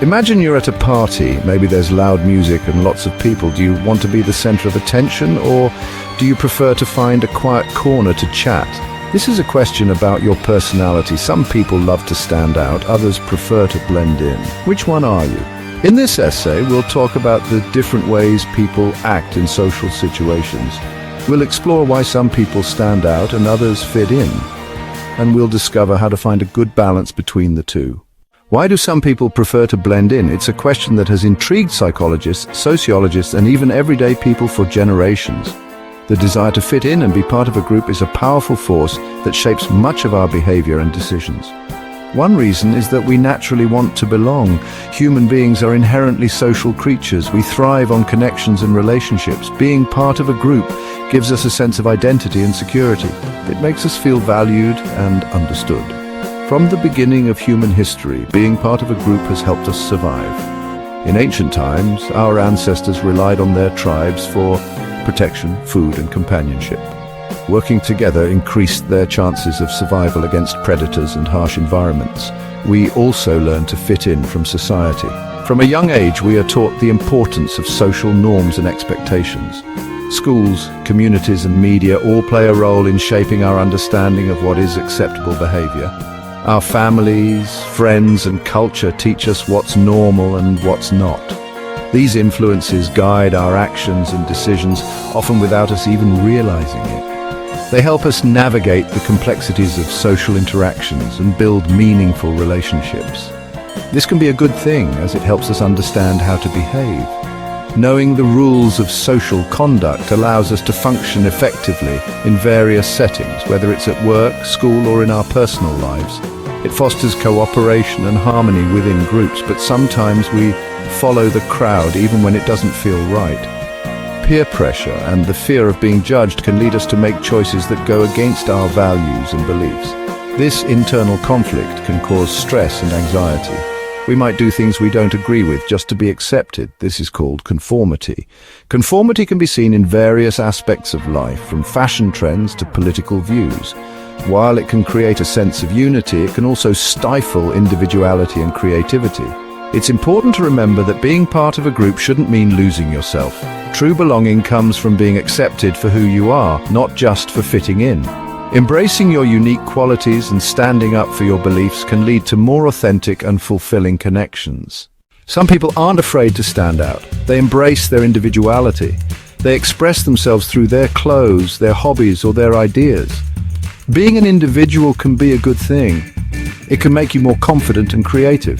Imagine you're at a party, maybe there's loud music and lots of people. Do you want to be the center of attention, or do you prefer to find a quiet corner to chat? This is a question about your personality. Some people love to stand out, others prefer to blend in. Which one are you? In this essay, we'll talk about the different ways people act in social situations. We'll explore why some people stand out and others fit in, and we'll discover how to find a good balance between the two. Why do some people prefer to blend in? It's a question that has intrigued psychologists, sociologists, and even everyday people for generations. The desire to fit in and be part of a group is a powerful force that shapes much of our behavior and decisions. One reason is that we naturally want to belong. Human beings are inherently social creatures. We thrive on connections and relationships. Being part of a group gives us a sense of identity and security. It makes us feel valued and understood. From the beginning of human history, being part of a group has helped us survive. In ancient times, our ancestors relied on their tribes for protection, food, and companionship. Working together increased their chances of survival against predators and harsh environments. We also learn to fit in from society. From a young age, we are taught the importance of social norms and expectations. Schools, communities, and media all play a role in shaping our understanding of what is acceptable behavior. Our families, friends, and culture teach us what's normal and what's not. These influences guide our actions and decisions, often without us even realizing it. They help us navigate the complexities of social interactions and build meaningful relationships. This can be a good thing, as it helps us understand how to behave. Knowing the rules of social conduct allows us to function effectively in various settings, whether it's at work, school, or in our personal lives. It fosters cooperation and harmony within groups, but sometimes we follow the crowd even when it doesn't feel right. Peer pressure and the fear of being judged can lead us to make choices that go against our values and beliefs. This internal conflict can cause stress and anxiety. We might do things we don't agree with just to be accepted. This is called conformity. Conformity can be seen in various aspects of life, from fashion trends to political views. While it can create a sense of unity, it can also stifle individuality and creativity. It's important to remember that being part of a group shouldn't mean losing yourself. True belonging comes from being accepted for who you are, not just for fitting in. Embracing your unique qualities and standing up for your beliefs can lead to more authentic and fulfilling connections. Some people aren't afraid to stand out. They embrace their individuality. They express themselves through their clothes, their hobbies, or their ideas. Being an individual can be a good thing. It can make you more confident and creative.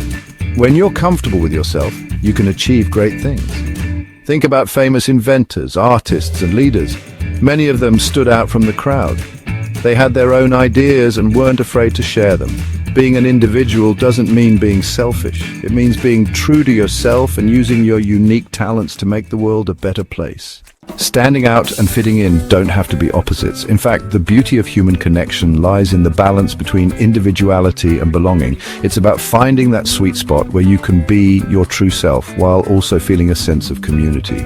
When you're comfortable with yourself, you can achieve great things. Think about famous inventors, artists, and leaders. Many of them stood out from the crowd. They had their own ideas and weren't afraid to share them. Being an individual doesn't mean being selfish. It means being true to yourself and using your unique talents to make the world a better place. Standing out and fitting in don't have to be opposites. In fact, the beauty of human connection lies in the balance between individuality and belonging. It's about finding that sweet spot where you can be your true self while also feeling a sense of community.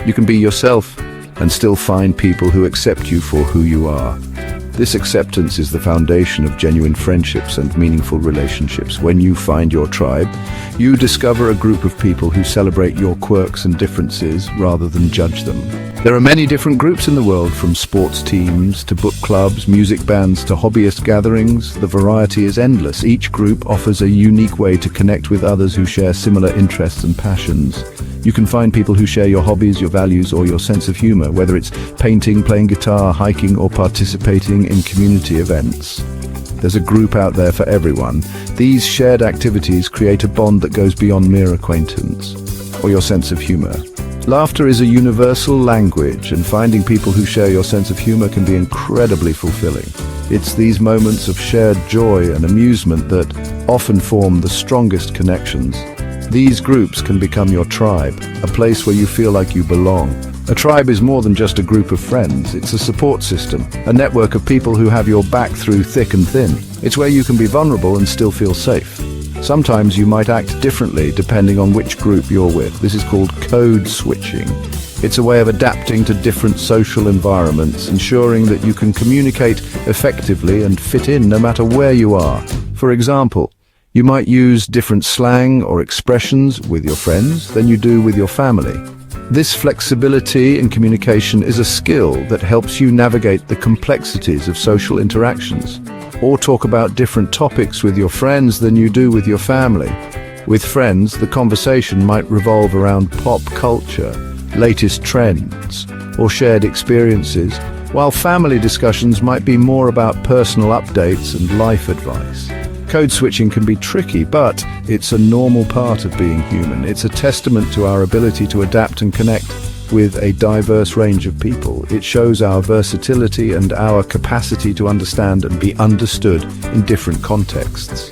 You can be yourself and still find people who accept you for who you are. This acceptance is the foundation of genuine friendships and meaningful relationships. When you find your tribe, you discover a group of people who celebrate your quirks and differences rather than judge them. There are many different groups in the world, from sports teams to book clubs, music bands to hobbyist gatherings. The variety is endless. Each group offers a unique way to connect with others who share similar interests and passions. You can find people who share your hobbies, your values, or your sense of humor, whether it's painting, playing guitar, hiking, or participating in community events. There's a group out there for everyone. These shared activities create a bond that goes beyond mere acquaintance or your sense of humor. Laughter is a universal language, and finding people who share your sense of humor can be incredibly fulfilling. It's these moments of shared joy and amusement that often form the strongest connections. These groups can become your tribe, a place where you feel like you belong. A tribe is more than just a group of friends. It's a support system, a network of people who have your back through thick and thin. It's where you can be vulnerable and still feel safe. Sometimes you might act differently depending on which group you're with. This is called code switching. It's a way of adapting to different social environments, ensuring that you can communicate effectively and fit in no matter where you are. For example, You might use different slang or expressions with your friends than you do with your family. This flexibility in communication is a skill that helps you navigate the complexities of social interactions, or talk about different topics with your friends than you do with your family. With friends, the conversation might revolve around pop culture, latest trends, or shared experiences, while family discussions might be more about personal updates and life advice. Code switching can be tricky, but it's a normal part of being human. It's a testament to our ability to adapt and connect with a diverse range of people. It shows our versatility and our capacity to understand and be understood in different contexts.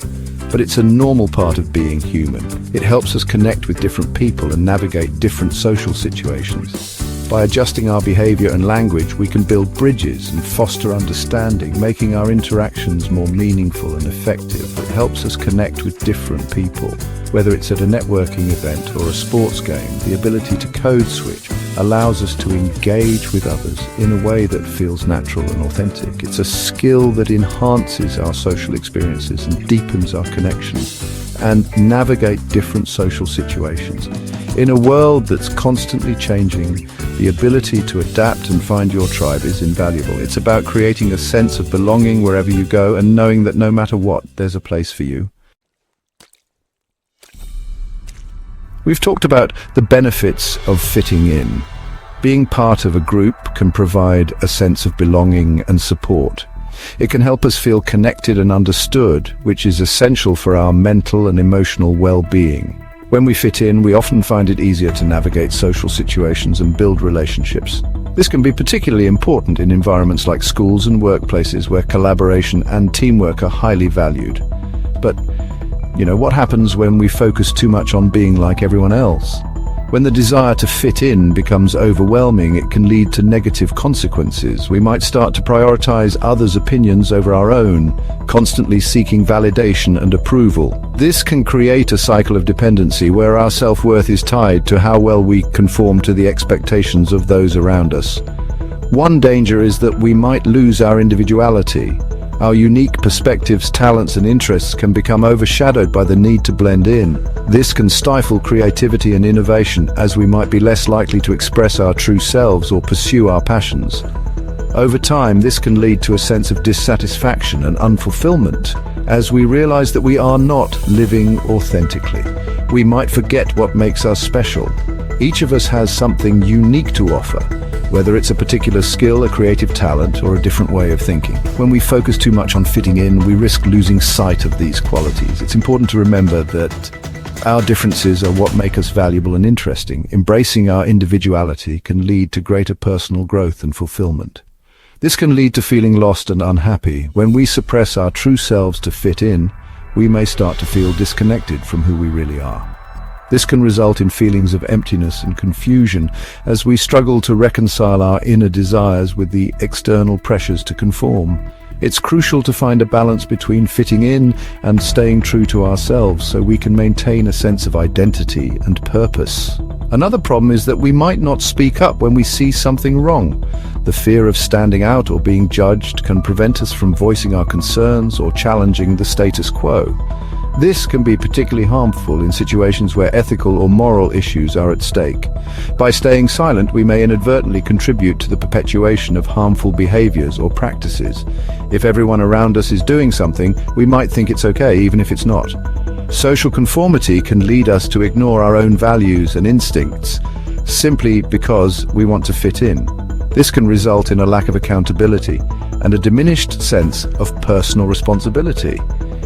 But it's a normal part of being human. It helps us connect with different people and navigate different social situations. By adjusting our behavior and language, we can build bridges and foster understanding, making our interactions more meaningful and effective. It helps us connect with different people. Whether it's at a networking event or a sports game, the ability to code switch allows us to engage with others in a way that feels natural and authentic. It's a skill that enhances our social experiences and deepens our connections and navigate different social situations. In a world that's constantly changing, the ability to adapt and find your tribe is invaluable. It's about creating a sense of belonging wherever you go and knowing that no matter what, there's a place for you. We've talked about the benefits of fitting in. Being part of a group can provide a sense of belonging and support. It can help us feel connected and understood, which is essential for our mental and emotional well-being. When we fit in, we often find it easier to navigate social situations and build relationships. This can be particularly important in environments like schools and workplaces where collaboration and teamwork are highly valued. But, what happens when we focus too much on being like everyone else? When the desire to fit in becomes overwhelming, it can lead to negative consequences. We might start to prioritize others' opinions over our own, constantly seeking validation and approval. This can create a cycle of dependency where our self-worth is tied to how well we conform to the expectations of those around us. One danger is that we might lose our individuality. Our unique perspectives, talents, and interests can become overshadowed by the need to blend in. This can stifle creativity and innovation, as we might be less likely to express our true selves or pursue our passions. Over time, this can lead to a sense of dissatisfaction and unfulfillment, as we realize that we are not living authentically. We might forget what makes us special. Each of us has something unique to offer, whether it's a particular skill, a creative talent, or a different way of thinking. When we focus too much on fitting in, we risk losing sight of these qualities. It's important to remember that our differences are what make us valuable and interesting. Embracing our individuality can lead to greater personal growth and fulfillment. This can lead to feeling lost and unhappy. When we suppress our true selves to fit in, we may start to feel disconnected from who we really are. This can result in feelings of emptiness and confusion as we struggle to reconcile our inner desires with the external pressures to conform. It's crucial to find a balance between fitting in and staying true to ourselves so we can maintain a sense of identity and purpose. Another problem is that we might not speak up when we see something wrong. The fear of standing out or being judged can prevent us from voicing our concerns or challenging the status quo. This can be particularly harmful in situations where ethical or moral issues are at stake. By staying silent, we may inadvertently contribute to the perpetuation of harmful behaviors or practices. If everyone around us is doing something, we might think it's okay, even if it's not. Social conformity can lead us to ignore our own values and instincts, simply because we want to fit in. This can result in a lack of accountability and a diminished sense of personal responsibility.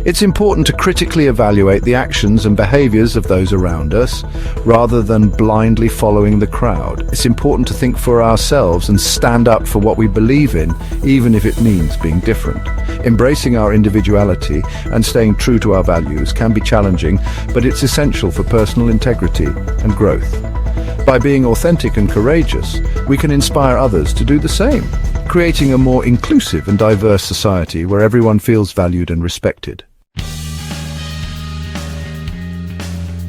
It's important to critically evaluate the actions and behaviors of those around us, rather than blindly following the crowd. It's important to think for ourselves and stand up for what we believe in, even if it means being different. Embracing our individuality and staying true to our values can be challenging, but it's essential for personal integrity and growth. By being authentic and courageous, we can inspire others to do the same, creating a more inclusive and diverse society where everyone feels valued and respected.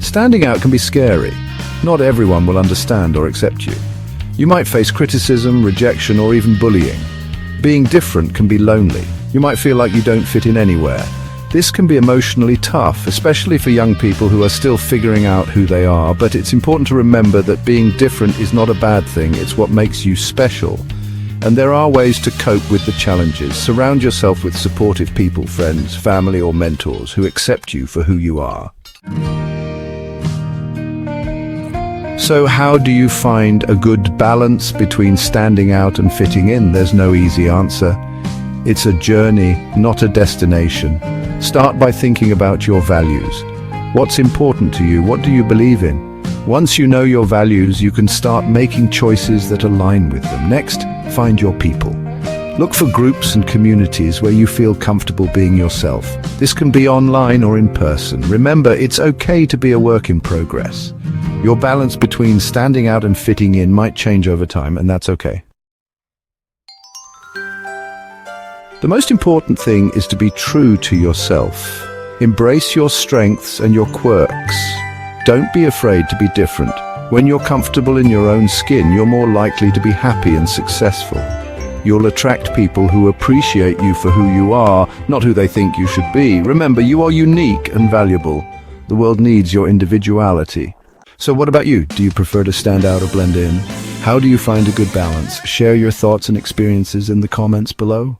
Standing out can be scary. Not everyone will understand or accept you. You might face criticism, rejection, or even bullying. Being different can be lonely. You might feel like you don't fit in anywhere. This can be emotionally tough, especially for young people who are still figuring out who they are, but it's important to remember that being different is not a bad thing, it's what makes you special. And there are ways to cope with the challenges. Surround yourself with supportive people, friends, family or mentors who accept you for who you are. So how do you find a good balance between standing out and fitting in? There's no easy answer. It's a journey, not a destination. Start by thinking about your values. What's important to you? What do you believe in? Once you know your values, you can start making choices that align with them. Next, find your people. Look for groups and communities where you feel comfortable being yourself. This can be online or in person. Remember, it's okay to be a work in progress. Your balance between standing out and fitting in might change over time, and that's okay. The most important thing is to be true to yourself. Embrace your strengths and your quirks. Don't be afraid to be different. When you're comfortable in your own skin, you're more likely to be happy and successful. You'll attract people who appreciate you for who you are, not who they think you should be. Remember, you are unique and valuable. The world needs your individuality. So what about you? Do you prefer to stand out or blend in? How do you find a good balance? Share your thoughts and experiences in the comments below.